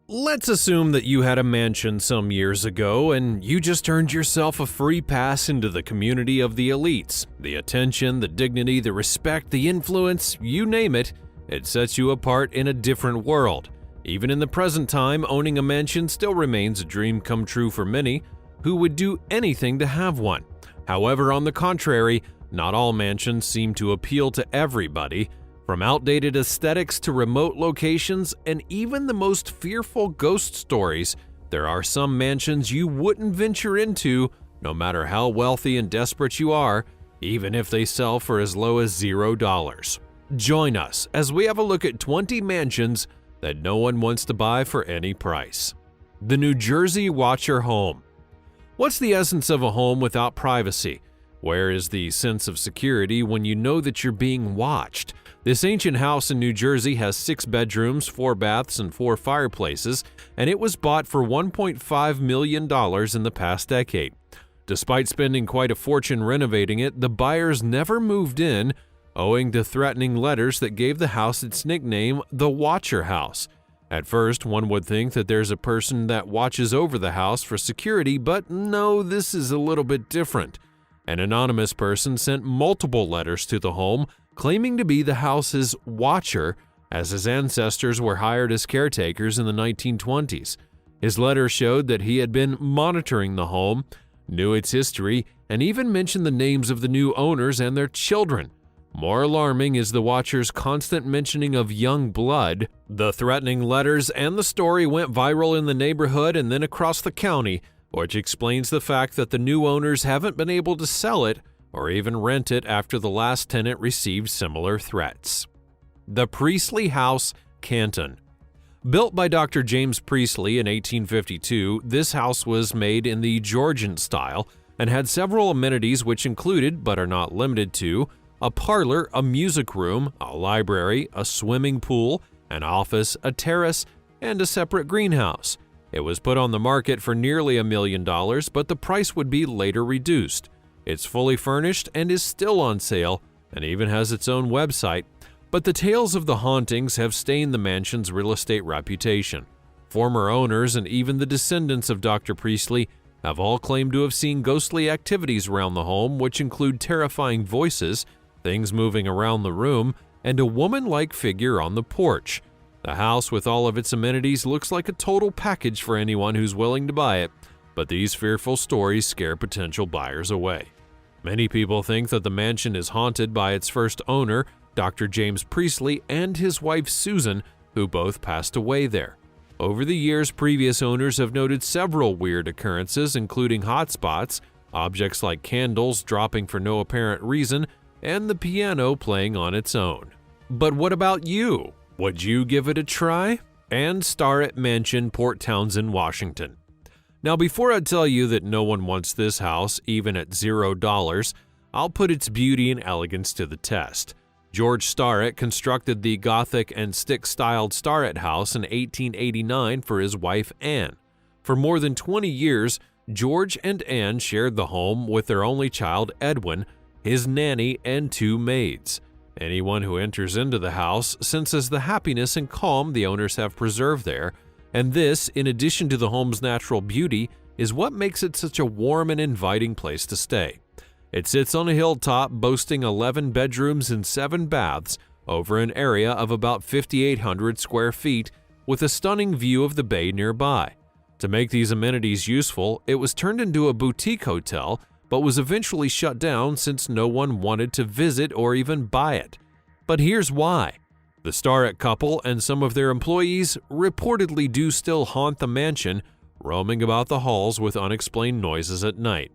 Let's assume that you had a mansion some years ago and you just earned yourself a free pass into the community of the elites. The attention, the dignity, the respect, the influence, you name it, it sets you apart in a different world. Even in the present time, owning a mansion still remains a dream come true for many who would do anything to have one. However, on the contrary, not all mansions seem to appeal to everybody. From outdated aesthetics to remote locations and even the most fearful ghost stories, there are some mansions you wouldn't venture into no matter how wealthy and desperate you are, even if they sell for as low as $0. Join us as we have a look at 20 mansions that no one wants to buy for any price. The New Jersey Watcher Home. What's the essence of a home without privacy? Where is the sense of security when you know that you're being watched? This ancient house in New Jersey has 6 bedrooms, 4 baths, and 4 fireplaces, and it was bought for $1.5 million in the past decade. Despite spending quite a fortune renovating it, the buyers never moved in, owing to threatening letters that gave the house its nickname, the Watcher House. At first, one would think that there's a person that watches over the house for security, but no, this is a little bit different. An anonymous person sent multiple letters to the home, claiming to be the house's watcher, as his ancestors were hired as caretakers in the 1920s. His letter showed that he had been monitoring the home, knew its history, and even mentioned the names of the new owners and their children. More alarming is the watcher's constant mentioning of young blood. The threatening letters and the story went viral in the neighborhood and then across the county, which explains the fact that the new owners haven't been able to sell it or even rent it after the last tenant received similar threats. The Priestley House, Canton. Built by Dr. James Priestley in 1852, this house was made in the Georgian style and had several amenities which included, but are not limited to, a parlor, a music room, a library, a swimming pool, an office, a terrace, and a separate greenhouse. It was put on the market for nearly $1 million, but the price would be later reduced. It's fully furnished and is still on sale, and even has its own website, but the tales of the hauntings have stained the mansion's real estate reputation. Former owners and even the descendants of Dr. Priestley have all claimed to have seen ghostly activities around the home, which include terrifying voices, things moving around the room, and a woman-like figure on the porch. The house, with all of its amenities, looks like a total package for anyone who's willing to buy it, but these fearful stories scare potential buyers away. Many people think that the mansion is haunted by its first owner, Dr. James Priestley, and his wife Susan, who both passed away there. Over the years, previous owners have noted several weird occurrences, including hot spots, objects like candles dropping for no apparent reason, and the piano playing on its own. But what about you? Would you give it a try? And Starrett Mansion, Port Townsend, Washington. Now, before I tell you that no one wants this house, even at $0, I'll put its beauty and elegance to the test. George Starrett constructed the Gothic and stick-styled Starrett House in 1889 for his wife Anne. For more than 20 years, George and Anne shared the home with their only child Edwin, his nanny, and 2 maids. Anyone who enters into the house senses the happiness and calm the owners have preserved there, and this, in addition to the home's natural beauty, is what makes it such a warm and inviting place to stay. It sits on a hilltop boasting 11 bedrooms and 7 baths over an area of about 5,800 square feet with a stunning view of the bay nearby. To make these amenities useful, it was turned into a boutique hotel, but was eventually shut down since no one wanted to visit or even buy it. But here's why. The Starrett couple and some of their employees reportedly do still haunt the mansion, roaming about the halls with unexplained noises at night.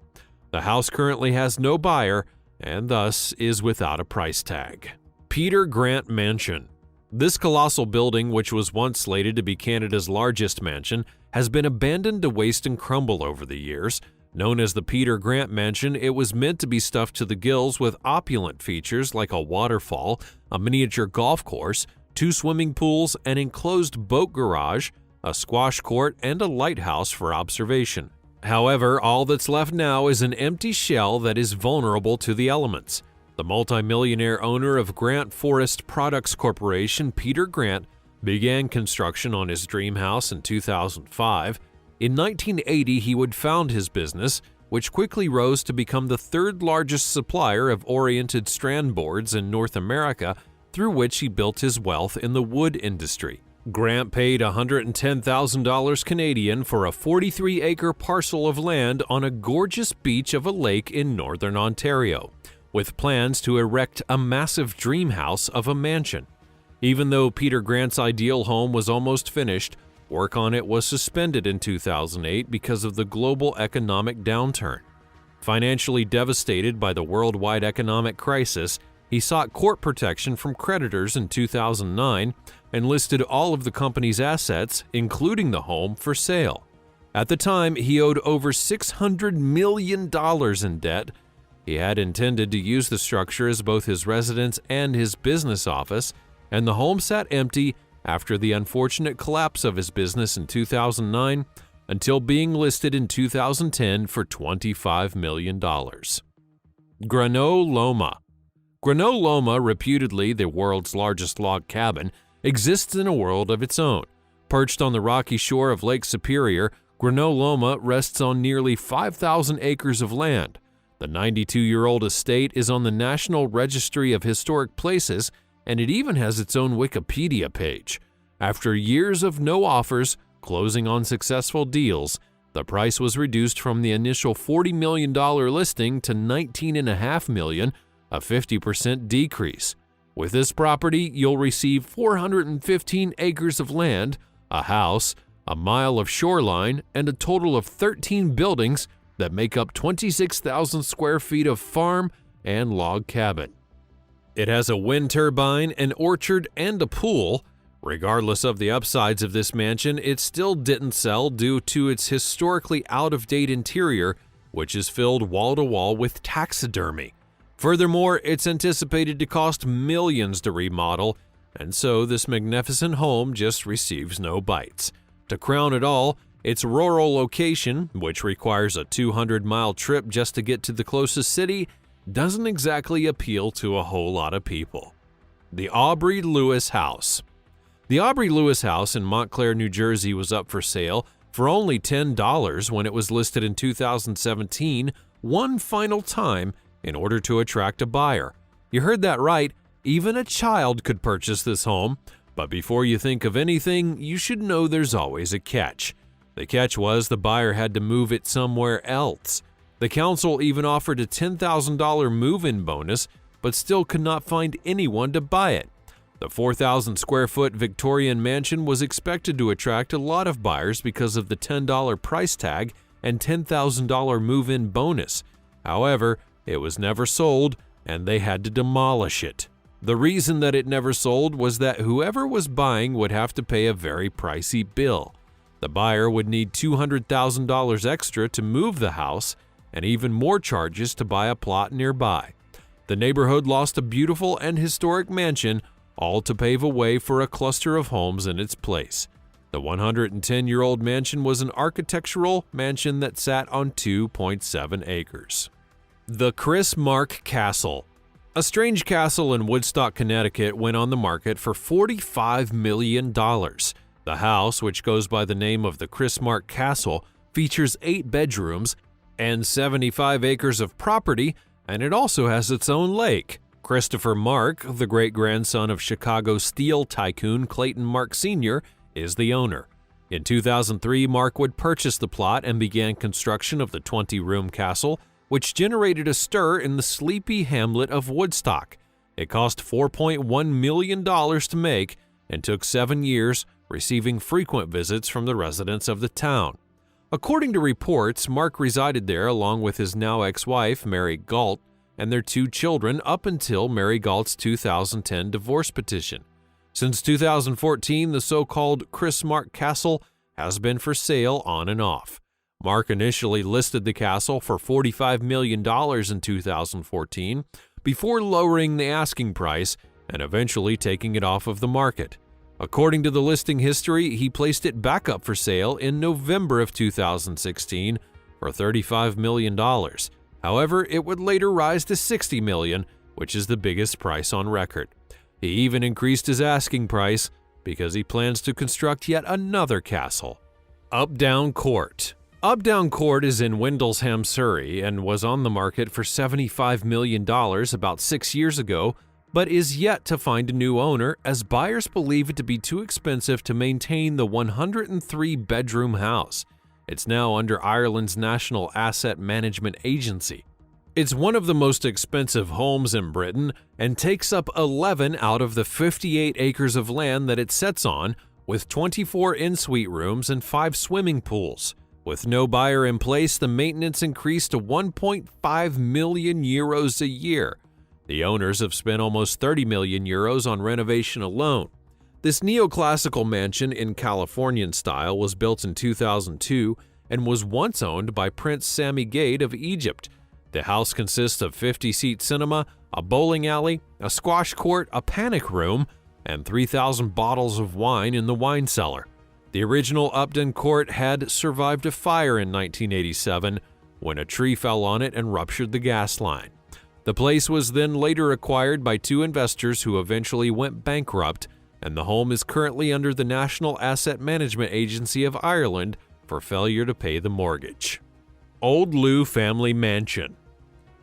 The house currently has no buyer and thus is without a price tag. Peter Grant Mansion. This colossal building, which was once slated to be Canada's largest mansion, has been abandoned to waste and crumble over the years. Known as the Peter Grant Mansion, it was meant to be stuffed to the gills with opulent features like a waterfall, a miniature golf course, 2 swimming pools, an enclosed boat garage, a squash court, and a lighthouse for observation. However, all that's left now is an empty shell that is vulnerable to the elements. The multimillionaire owner of Grant Forest Products Corporation, Peter Grant, began construction on his dream house in 2005. In 1980, he would found his business, which quickly rose to become the third largest supplier of oriented strand boards in North America, through which he built his wealth in the wood industry. Grant paid $110,000 Canadian for a 43-acre parcel of land on a gorgeous beach of a lake in northern Ontario, with plans to erect a massive dream house of a mansion. Even though Peter Grant's ideal home was almost finished, work on it was suspended in 2008 because of the global economic downturn. Financially devastated by the worldwide economic crisis, he sought court protection from creditors in 2009 and listed all of the company's assets, including the home, for sale. At the time, he owed over $600 million in debt. He had intended to use the structure as both his residence and his business office, and the home sat empty after the unfortunate collapse of his business in 2009 until being listed in 2010 for $25 million. Greneau Loma. Greneau Loma, reputedly the world's largest log cabin, exists in a world of its own. Perched on the rocky shore of Lake Superior, Greneau Loma rests on nearly 5,000 acres of land. The 92-year-old estate is on the National Registry of Historic Places, and it even has its own Wikipedia page. After years of no offers, closing on successful deals, the price was reduced from the initial $40 million listing to $19.5 million, a 50% decrease. With this property, you'll receive 415 acres of land, a house, a mile of shoreline, and a total of 13 buildings that make up 26,000 square feet of farm and log cabin. It has a wind turbine, an orchard, and a pool. Regardless of the upsides of this mansion, it still didn't sell due to its historically out-of-date interior, which is filled wall-to-wall with taxidermy. Furthermore, it's anticipated to cost millions to remodel, and so this magnificent home just receives no bites. To crown it all, its rural location, which requires a 200-mile trip just to get to the closest city, doesn't exactly appeal to a whole lot of people. The Aubrey Lewis House. The Aubrey Lewis House in Montclair, New Jersey was up for sale for only $10 when it was listed in 2017, one final time, in order to attract a buyer. You heard that right, even a child could purchase this home, but before you think of anything, you should know there's always a catch. The catch was the buyer had to move it somewhere else. The council even offered a $10,000 move-in bonus, but still could not find anyone to buy it. The 4,000 square foot Victorian mansion was expected to attract a lot of buyers because of the $10 price tag and $10,000 move-in bonus. However, it was never sold, and they had to demolish it. The reason that it never sold was that whoever was buying would have to pay a very pricey bill. The buyer would need $200,000 extra to move the house, and even more charges to buy a plot nearby. The neighborhood lost a beautiful and historic mansion, all to pave a way for a cluster of homes in its place. The 110-year-old mansion was an architectural mansion that sat on 2.7 acres. The Chris Mark Castle. A strange castle in Woodstock, Connecticut went on the market for $45 million. The house, which goes by the name of the Chris Mark Castle, features 8 bedrooms and 75 acres of property, and it also has its own lake. Christopher Mark, the great-grandson of Chicago steel tycoon Clayton Mark Sr., is the owner. In 2003, Mark would purchase the plot and began construction of the 20-room castle, which generated a stir in the sleepy hamlet of Woodstock. It cost $4.1 million to make and took 7 years, receiving frequent visits from the residents of the town. According to reports, Mark resided there along with his now ex-wife, Mary Galt, and their 2 children up until Mary Galt's 2010 divorce petition. Since 2014, the so-called Chris Mark Castle has been for sale on and off. Mark initially listed the castle for $45 million in 2014, before lowering the asking price and eventually taking it off of the market. According to the listing history, he placed it back up for sale in November of 2016 for $35 million. However, it would later rise to $60 million, which is the biggest price on record. He even increased his asking price, because he plans to construct yet another castle. Updown Court. Updown Court is in Windlesham, Surrey, and was on the market for $75 million about 6 years ago, but is yet to find a new owner as buyers believe it to be too expensive to maintain the 103-bedroom house. It's now under Ireland's National Asset Management Agency. It's one of the most expensive homes in Britain and takes up 11 out of the 58 acres of land that it sits on, with 24 en-suite rooms and 5 swimming pools. With no buyer in place, the maintenance increased to 1.5 million euros a year. The owners have spent almost 30 million euros on renovation alone. This neoclassical mansion in Californian style was built in 2002 and was once owned by Prince Sami Gade of Egypt. The house consists of 50-seat cinema, a bowling alley, a squash court, a panic room, and 3,000 bottles of wine in the wine cellar. The original Upton Court had survived a fire in 1987 when a tree fell on it and ruptured the gas line. The place was then later acquired by 2 investors who eventually went bankrupt, and the home is currently under the National Asset Management Agency of Ireland for failure to pay the mortgage. Old Liu Family Mansion.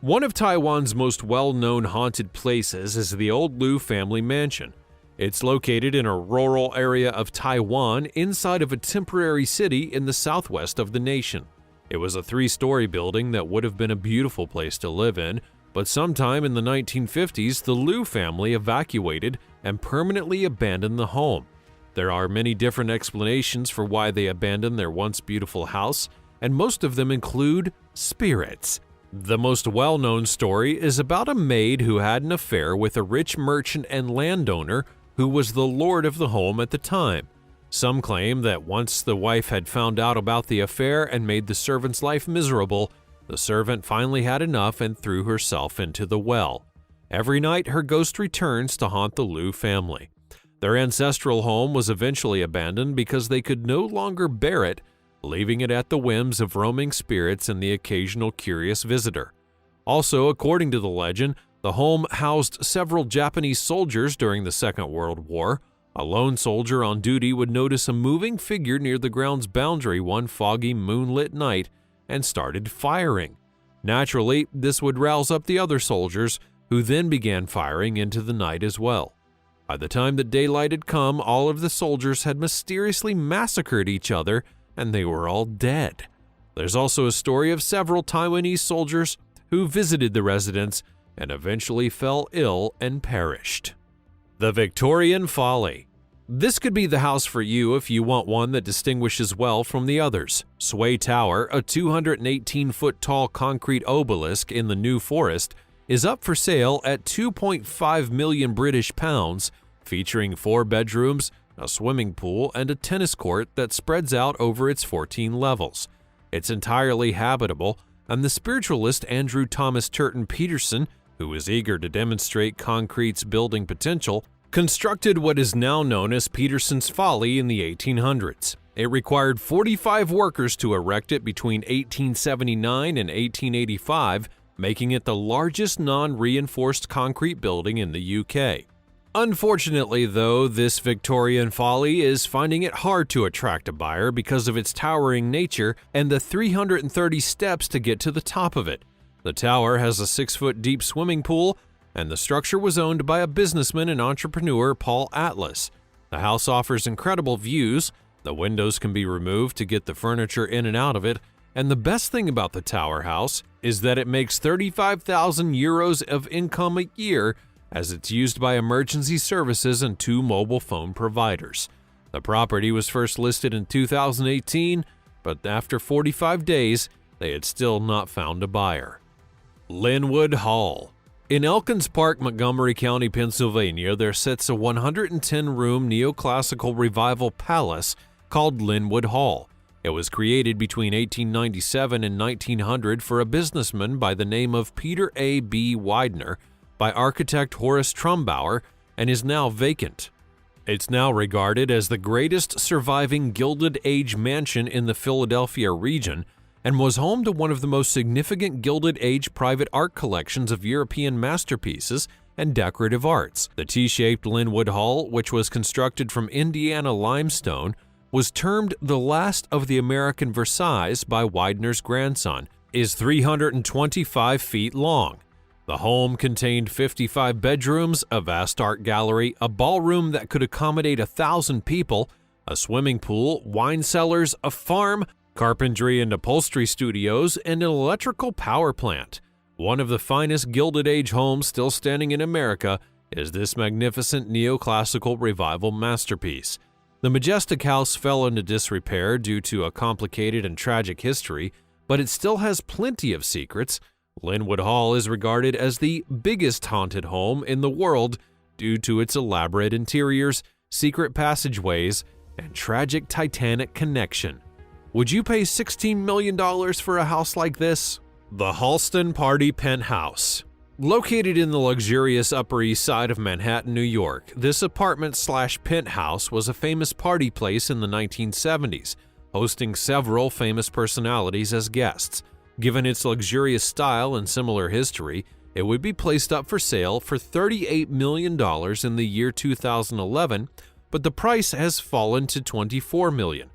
One of Taiwan's most well-known haunted places is the Old Liu Family Mansion. It's located in a rural area of Taiwan inside of a temporary city in the southwest of the nation. It was a 3-story building that would have been a beautiful place to live in, but sometime in the 1950s, the Liu family evacuated and permanently abandoned the home. There are many different explanations for why they abandoned their once beautiful house, and most of them include spirits. The most well-known story is about a maid who had an affair with a rich merchant and landowner who was the lord of the home at the time. Some claim that once the wife had found out about the affair and made the servant's life miserable, the servant finally had enough and threw herself into the well. Every night, her ghost returns to haunt the Liu family. Their ancestral home was eventually abandoned because they could no longer bear it, leaving it at the whims of roaming spirits and the occasional curious visitor. Also, according to the legend, the home housed several Japanese soldiers during the Second World War. A lone soldier on duty would notice a moving figure near the ground's boundary one foggy moonlit night and started firing. Naturally, this would rouse up the other soldiers, who then began firing into the night as well. By the time that daylight had come, all of the soldiers had mysteriously massacred each other, and they were all dead. There's also a story of several Taiwanese soldiers who visited the residence and eventually fell ill and perished. The Victorian Folly. This could be the house for you if you want one that distinguishes well from the others. Sway Tower, a 218-foot tall concrete obelisk in the New Forest, is up for sale at 2.5 million British pounds, featuring 4 bedrooms, a swimming pool, and a tennis court that spreads out over its 14 levels. It's entirely habitable, and the spiritualist Andrew Thomas Turton Peterson, who is eager to demonstrate concrete's building potential, constructed what is now known as Peterson's Folly in the 1800s. It required 45 workers to erect it between 1879 and 1885, making it the largest non-reinforced concrete building in the UK. Unfortunately, though, this Victorian Folly is finding it hard to attract a buyer because of its towering nature and the 330 steps to get to the top of it. The tower has a 6-foot deep swimming pool, and the structure was owned by a businessman and entrepreneur, Paul Atlas. The house offers incredible views, the windows can be removed to get the furniture in and out of it, and the best thing about the tower house is that it makes 35,000 euros of income a year, as it's used by emergency services and 2 mobile phone providers. The property was first listed in 2018, but after 45 days, they had still not found a buyer. Linwood Hall. In Elkins Park, Montgomery County, Pennsylvania, there sits a 110-room neoclassical revival palace called Linwood Hall. It was created between 1897 and 1900 for a businessman by the name of Peter A. B. Widener by architect Horace Trumbauer and is now vacant. It's now regarded as the greatest surviving Gilded Age mansion in the Philadelphia region and was home to one of the most significant Gilded Age private art collections of European masterpieces and decorative arts. The T-shaped Linwood Hall, which was constructed from Indiana limestone, was termed the last of the American Versailles by Widener's grandson, is 325 feet long. The home contained 55 bedrooms, a vast art gallery, a ballroom that could accommodate 1,000 people, a swimming pool, wine cellars, a farm, carpentry and upholstery studios, and an electrical power plant. One of the finest Gilded Age homes still standing in America is this magnificent neoclassical revival masterpiece. The majestic house fell into disrepair due to a complicated and tragic history, but it still has plenty of secrets. Linwood Hall is regarded as the biggest haunted home in the world due to its elaborate interiors, secret passageways, and tragic Titanic connection. Would you pay $16 million for a house like this? The Halston Party Penthouse. Located in the luxurious Upper East Side of Manhattan, New York, this apartment/penthouse was a famous party place in the 1970s, hosting several famous personalities as guests. Given its luxurious style and similar history, it would be placed up for sale for $38 million in the year 2011, but the price has fallen to $24 million.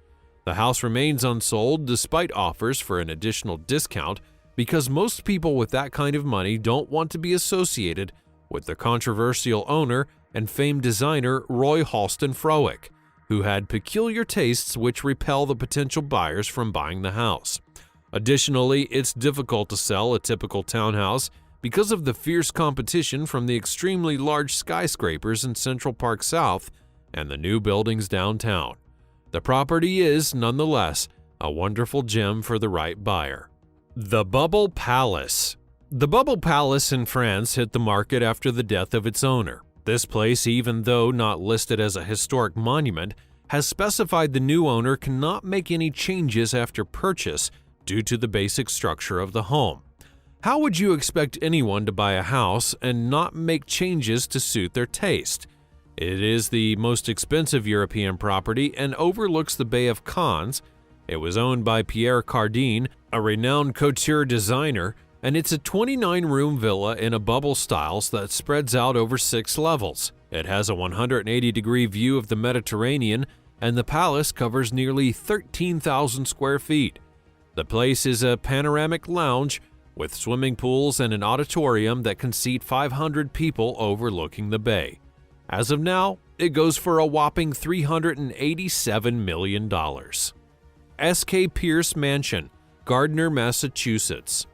The house remains unsold despite offers for an additional discount because most people with that kind of money don't want to be associated with the controversial owner and famed designer Roy Halston Frowick, who had peculiar tastes which repel the potential buyers from buying the house. Additionally, it's difficult to sell a typical townhouse because of the fierce competition from the extremely large skyscrapers in Central Park South and the new buildings downtown. The property is, nonetheless, a wonderful gem for the right buyer. The Bubble Palace. The Bubble Palace in France hit the market after the death of its owner. This place, even though not listed as a historic monument, has specified the new owner cannot make any changes after purchase due to the basic structure of the home. How would you expect anyone to buy a house and not make changes to suit their taste? It is the most expensive European property and overlooks the Bay of Cannes. It was owned by Pierre Cardin, a renowned couture designer, and it's a 29-room villa in a bubble styles that spreads out over 6 levels. It has a 180-degree view of the Mediterranean, and the palace covers nearly 13,000 square feet. The place is a panoramic lounge with swimming pools and an auditorium that can seat 500 people overlooking the bay. As of now, it goes for a whopping $387 million. S.K. Pierce Mansion, Gardner, Massachusetts.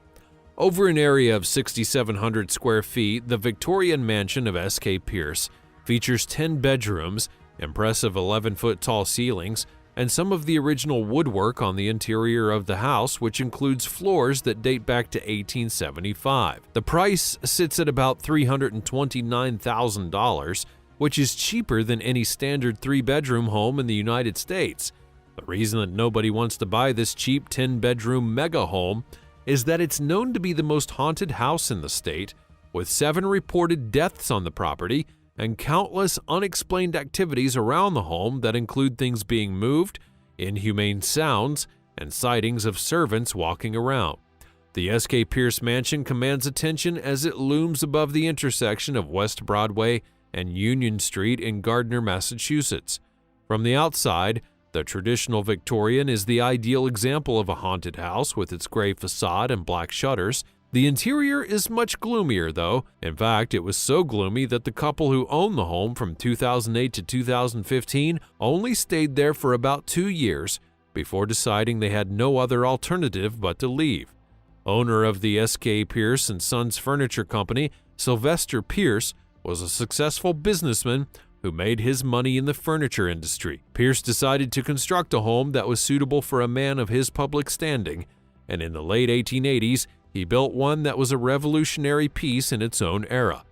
Over an area of 6,700 square feet, the Victorian mansion of S.K. Pierce features 10 bedrooms, impressive 11-foot-tall ceilings, and some of the original woodwork on the interior of the house, which includes floors that date back to 1875. The price sits at about $329,000, which is cheaper than any standard 3-bedroom home in the United States. The reason that nobody wants to buy this cheap 10-bedroom mega home is that it's known to be the most haunted house in the state, with 7 reported deaths on the property and countless unexplained activities around the home that include things being moved, inhumane sounds, and sightings of servants walking around. The S.K. Pierce Mansion commands attention as it looms above the intersection of West Broadway and Union Street in Gardner, Massachusetts. From the outside, the traditional Victorian is the ideal example of a haunted house with its gray facade and black shutters. The interior is much gloomier, though. In fact, it was so gloomy that the couple who owned the home from 2008 to 2015 only stayed there for about 2 years before deciding they had no other alternative but to leave. Owner of the S.K. Pierce & Sons Furniture Company, Sylvester Pierce, was a successful businessman who made his money in the furniture industry. Pierce decided to construct a home that was suitable for a man of his public standing, and in the late 1880s, he built one that was a revolutionary piece in its own era.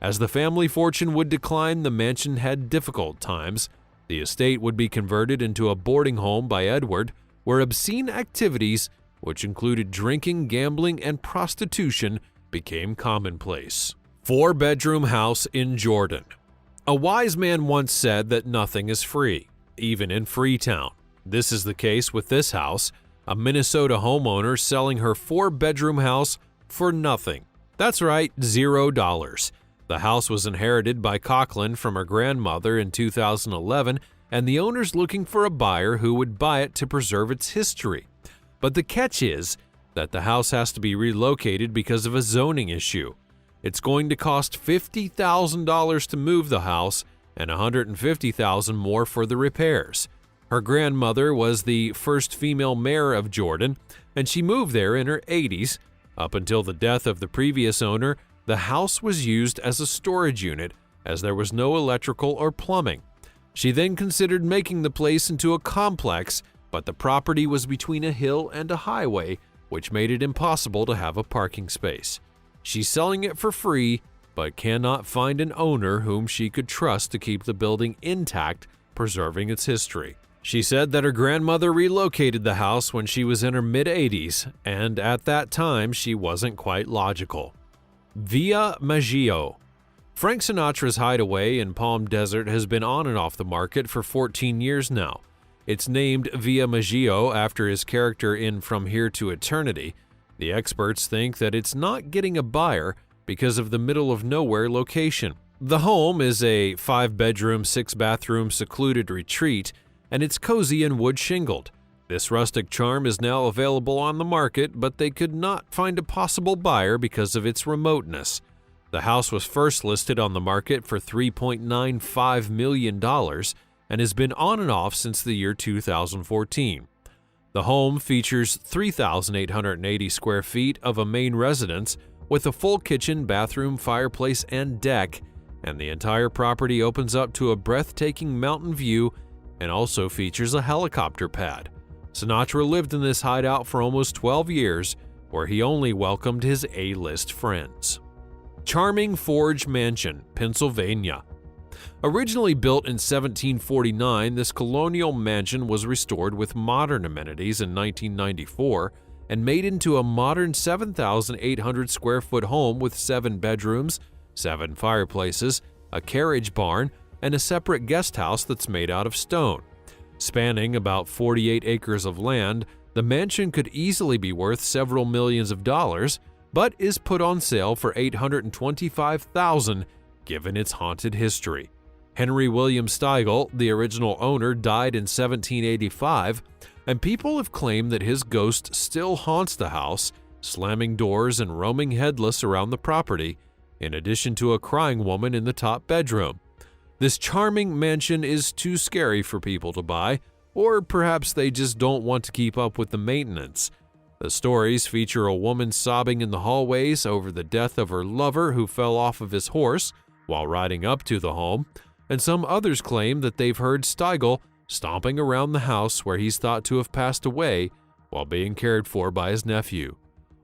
As the family fortune would decline, the mansion had difficult times. The estate would be converted into a boarding home by Edward, where obscene activities, which included drinking, gambling, and prostitution, became commonplace. 4-bedroom house in Jordan. A wise man once said that nothing is free, even in Freetown. This is the case with this house, a Minnesota homeowner selling her 4-bedroom house for nothing. That's right, $0. The house was inherited by Coughlin from her grandmother in 2011, and the owner's looking for a buyer who would buy it to preserve its history. But the catch is that the house has to be relocated because of a zoning issue. It's going to cost $50,000 to move the house and $150,000 more for the repairs. Her grandmother was the first female mayor of Jordan, and she moved there in her 80s. Up until the death of the previous owner, the house was used as a storage unit as there was no electrical or plumbing. She then considered making the place into a complex, but the property was between a hill and a highway, which made it impossible to have a parking space. She's selling it for free, but cannot find an owner whom she could trust to keep the building intact, preserving its history. She said that her grandmother relocated the house when she was in her mid-80s, and at that time she wasn't quite logical. Via Maggio. Frank Sinatra's hideaway in Palm Desert has been on and off the market for 14 years now. It's named Via Maggio after his character in From Here to Eternity. The experts think that it's not getting a buyer because of the middle-of-nowhere location. The home is a 5-bedroom, 6-bathroom secluded retreat, and it's cozy and wood-shingled. This rustic charm is now available on the market, but they could not find a possible buyer because of its remoteness. The house was first listed on the market for $3.95 million and has been on and off since the year 2014. The home features 3,880 square feet of a main residence with a full kitchen, bathroom, fireplace, and deck, and the entire property opens up to a breathtaking mountain view and also features a helicopter pad. Sinatra lived in this hideout for almost 12 years, where he only welcomed his A-list friends. Charming Forge Mansion, Pennsylvania. Originally built in 1749, this colonial mansion was restored with modern amenities in 1994 and made into a modern 7,800 square foot home with 7 bedrooms, 7 fireplaces, a carriage barn, and a separate guest house that's made out of stone. Spanning about 48 acres of land, the mansion could easily be worth several millions of dollars, but is put on sale for $825,000 given its haunted history. Henry William Steigel, the original owner, died in 1785, and people have claimed that his ghost still haunts the house, slamming doors and roaming headless around the property, in addition to a crying woman in the top bedroom. This charming mansion is too scary for people to buy, or perhaps they just don't want to keep up with the maintenance. The stories feature a woman sobbing in the hallways over the death of her lover who fell off of his horse while riding up to the home, and some others claim that they've heard Steigel stomping around the house where he's thought to have passed away while being cared for by his nephew.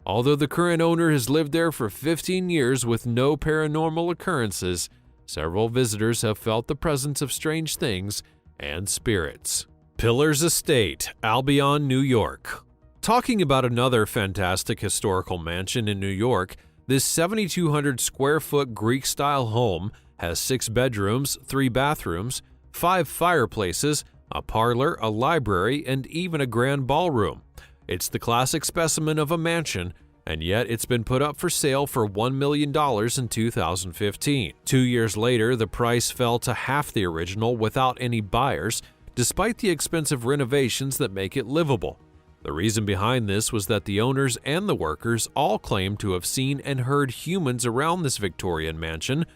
Although the current owner has lived there for 15 years with no paranormal occurrences, several visitors have felt the presence of strange things and spirits. Pillars Estate, Albion, New York. Talking about another fantastic historical mansion in New York, this 7,200 square foot Greek-style home has 6 bedrooms, 3 bathrooms, 5 fireplaces, a parlor, a library, and even a grand ballroom. It's the classic specimen of a mansion, and yet it's been put up for sale for $1 million in 2015. 2 years later, the price fell to half the original without any buyers, despite the expensive renovations that make it livable. The reason behind this was that the owners and the workers all claimed to have seen and heard humans around this Victorian mansion.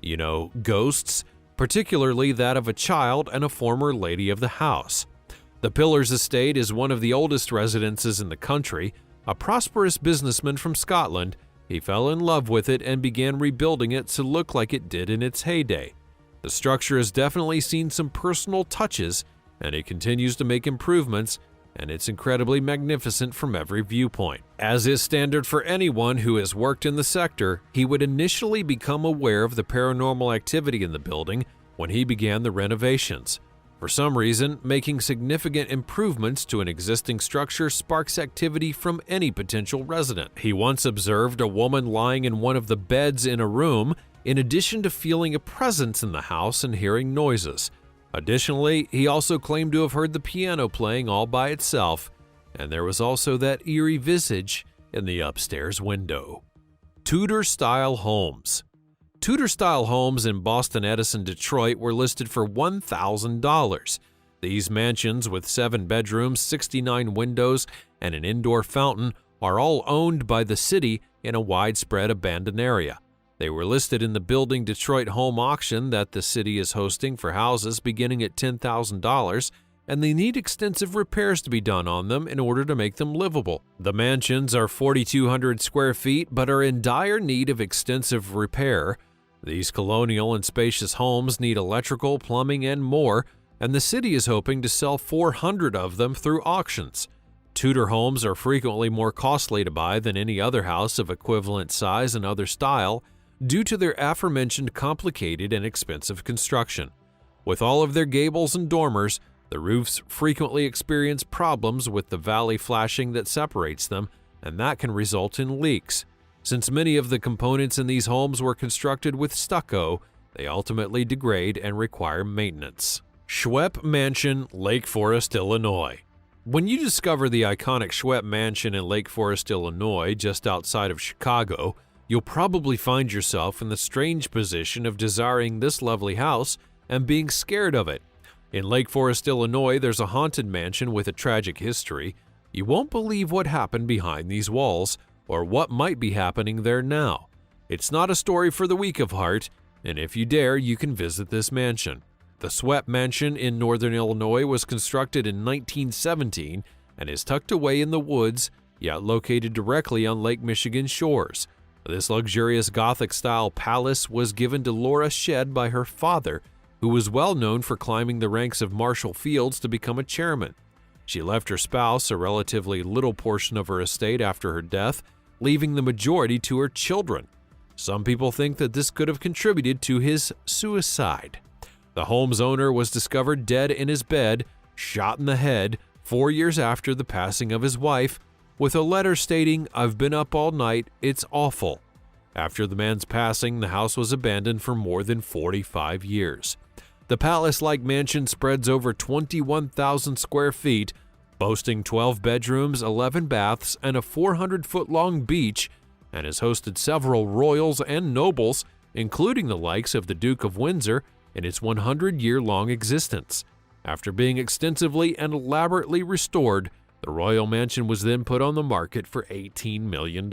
You know, ghosts, particularly that of a child and a former lady of the house. The Pillars Estate is one of the oldest residences in the country. A prosperous businessman from Scotland, he fell in love with it and began rebuilding it to look like it did in its heyday. The structure has definitely seen some personal touches, and it continues to make improvements, and it's incredibly magnificent from every viewpoint. As is standard for anyone who has worked in the sector, he would initially become aware of the paranormal activity in the building when he began the renovations. For some reason, making significant improvements to an existing structure sparks activity from any potential resident. He once observed a woman lying in one of the beds in a room, in addition to feeling a presence in the house and hearing noises. Additionally, he also claimed to have heard the piano playing all by itself, and there was also that eerie visage in the upstairs window. Tudor-style homes. Tudor-style homes in Boston, Edison, Detroit were listed for $1,000. These mansions with 7 bedrooms, 69 windows, and an indoor fountain are all owned by the city in a widespread abandoned area. They were listed in the Building Detroit home auction that the city is hosting for houses beginning at $10,000, and they need extensive repairs to be done on them in order to make them livable. The mansions are 4,200 square feet but are in dire need of extensive repair. These colonial and spacious homes need electrical, plumbing, and more, and the city is hoping to sell 400 of them through auctions. Tudor homes are frequently more costly to buy than any other house of equivalent size and other style, due to their aforementioned complicated and expensive construction. With all of their gables and dormers, the roofs frequently experience problems with the valley flashing that separates them, and that can result in leaks. Since many of the components in these homes were constructed with stucco, they ultimately degrade and require maintenance. Schweppe Mansion, Lake Forest, Illinois. When you discover the iconic Schweppe Mansion in Lake Forest, Illinois, just outside of Chicago, you'll probably find yourself in the strange position of desiring this lovely house and being scared of it. In Lake Forest, Illinois, there's a haunted mansion with a tragic history. You won't believe what happened behind these walls or what might be happening there now. It's not a story for the weak of heart, and if you dare, you can visit this mansion. The Schweppe Mansion in northern Illinois was constructed in 1917 and is tucked away in the woods, yet located directly on Lake Michigan shores. This luxurious Gothic-style palace was given to Laura Shedd by her father, who was well known for climbing the ranks of Marshall Fields to become a chairman. She left her spouse a relatively little portion of her estate after her death, leaving the majority to her children. Some people think that this could have contributed to his suicide. The home's owner was discovered dead in his bed, shot in the head, 4 years after the passing of his wife, with a letter stating, "I've been up all night, it's awful." After the man's passing, the house was abandoned for more than 45 years. The palace-like mansion spreads over 21,000 square feet, boasting 12 bedrooms, 11 baths, and a 400-foot-long beach, and has hosted several royals and nobles, including the likes of the Duke of Windsor, in its 100-year-long existence. After being extensively and elaborately restored, the royal mansion was then put on the market for $18 million.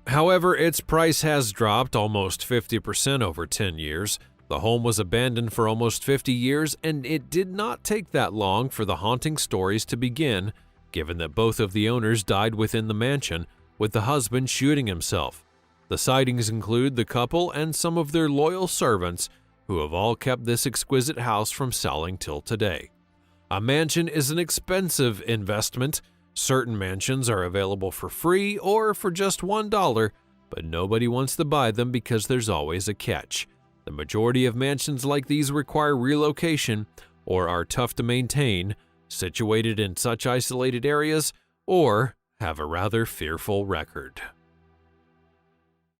However, its price has dropped almost 50% over 10 years. The home was abandoned for almost 50 years, and it did not take that long for the haunting stories to begin, given that both of the owners died within the mansion, with the husband shooting himself. The sightings include the couple and some of their loyal servants, who have all kept this exquisite house from selling till today. A mansion is an expensive investment. Certain mansions are available for free or for just $1, but nobody wants to buy them because there's always a catch. The majority of mansions like these require relocation or are tough to maintain, situated in such isolated areas, or have a rather fearful record.